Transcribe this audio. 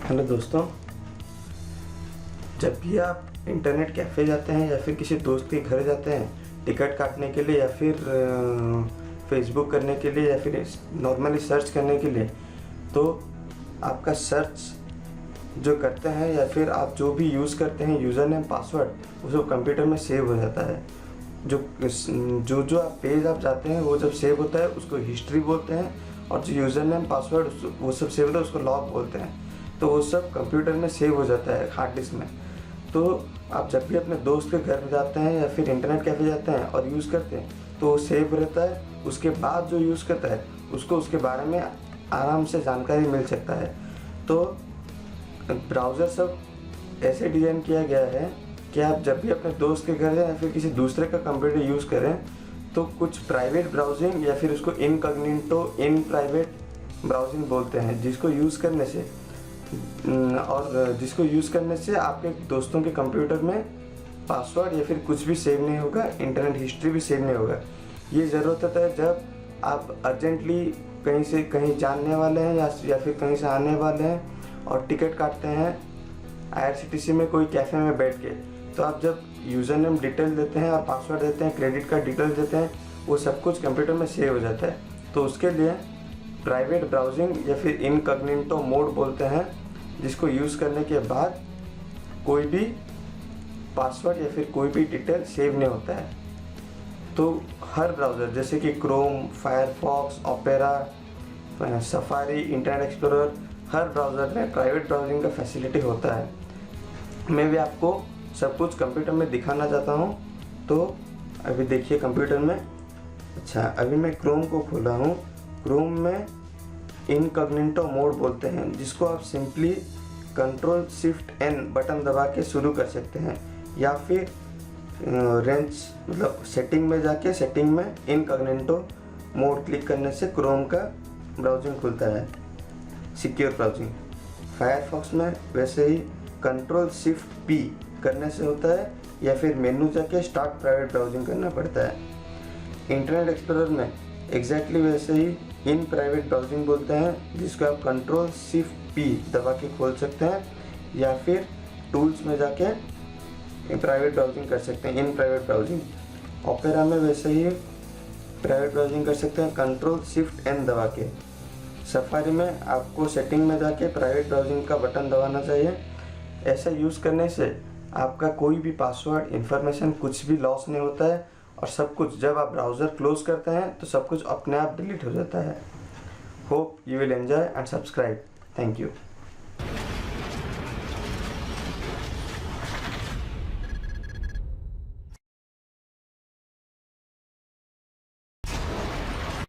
Hello दोस्तों, जब भी आप इंटरनेट कैफ़े जाते हैं या फिर किसी दोस्त के घर जाते हैं टिकट काटने के लिए या फिर फेसबुक करने के लिए या फिर नॉर्मली सर्च करने के लिए, तो आपका सर्च जो करते हैं या फिर आप जो भी यूज़ करते हैं यूज़र नेम पासवर्ड उसको कंप्यूटर में सेव हो जाता है। जो आप पेज आप जाते हैं वो जब सेव होता है उसको हिस्ट्री बोलते हैं, और जो यूज़र नेम पासवर्ड वो सब सेव होता है उसको लॉग बोलते हैं। तो वो सब कंप्यूटर में सेव हो जाता है हार्ड डिस्क में। तो आप जब भी अपने दोस्त के घर जाते हैं या फिर इंटरनेट कैफ़े जाते हैं और यूज़ करते हैं तो वो सेव रहता है। उसके बाद जो यूज़ करता है उसको उसके बारे में आराम से जानकारी मिल सकता है। तो ब्राउज़र सब ऐसे डिज़ाइन किया गया है कि आप जब भी अपने दोस्त के घर जाएं या फिर किसी दूसरे का कंप्यूटर यूज़ करें तो कुछ प्राइवेट ब्राउजिंग या फिर उसको इनकॉग्निटो इन प्राइवेट ब्राउजिंग बोलते हैं, जिसको यूज़ करने से आपके दोस्तों के कंप्यूटर में पासवर्ड या फिर कुछ भी सेव नहीं होगा, इंटरनेट हिस्ट्री भी सेव नहीं होगा। ये ज़रूरत होता है जब आप अर्जेंटली कहीं से कहीं जाने वाले हैं या फिर कहीं से आने वाले हैं और टिकट काटते हैं IRCTC में कोई कैफ़े में बैठ के। तो आप जब यूज़र नेम डिटेल देते हैं और पासवर्ड देते हैं, क्रेडिट कार्ड डिटेल देते हैं, वो सब कुछ कंप्यूटर में सेव हो जाता है। तो उसके लिए प्राइवेट ब्राउजिंग या फिर इनकॉग्निटो मोड बोलते हैं, जिसको यूज़ करने के बाद कोई भी पासवर्ड या फिर कोई भी डिटेल सेव नहीं होता है। तो हर ब्राउज़र जैसे कि Chrome, Firefox, Opera, Safari, internet Explorer, हर ब्राउज़र में प्राइवेट ब्राउजिंग का फैसिलिटी होता है। मैं भी आपको सब कुछ कंप्यूटर में दिखाना चाहता हूँ। तो अभी देखिए कंप्यूटर में। अच्छा, अभी मैं क्रोम को खोला हूँ। क्रोम में इनकॉग्निटो मोड बोलते हैं, जिसको आप सिंपली Ctrl+Shift+N बटन दबा के शुरू कर सकते हैं, या फिर रेंज मतलब सेटिंग में जाके सेटिंग में इनकॉग्निटो मोड क्लिक करने से क्रोम का ब्राउजिंग खुलता है, सिक्योर ब्राउजिंग। फायरफॉक्स में वैसे ही Ctrl+Shift+P करने से होता है, या फिर मेनू जाके स्टार्ट प्राइवेट ब्राउजिंग करना पड़ता है। इंटरनेट एक्सप्लोरर में एग्जैक्टली वैसे ही इन प्राइवेट ब्राउजिंग बोलते हैं, जिसको आप Ctrl+Shift+P दबा के खोल सकते हैं, या फिर टूल्स में जाके प्राइवेट ब्राउजिंग कर सकते हैं, इन प्राइवेट ब्राउजिंग। ओपेरा में वैसे ही प्राइवेट ब्राउजिंग कर सकते हैं Ctrl+Shift+N दबा के। सफारी में आपको सेटिंग में जाके प्राइवेट ब्राउजिंग का बटन दबाना चाहिए। ऐसा यूज़ करने से आपका कोई भी पासवर्ड, इंफॉर्मेशन कुछ भी लॉस नहीं होता है, और सब कुछ जब आप ब्राउज़र क्लोज करते हैं तो सब कुछ अपने आप डिलीट हो जाता है। Hope you will enjoy and subscribe. Thank you.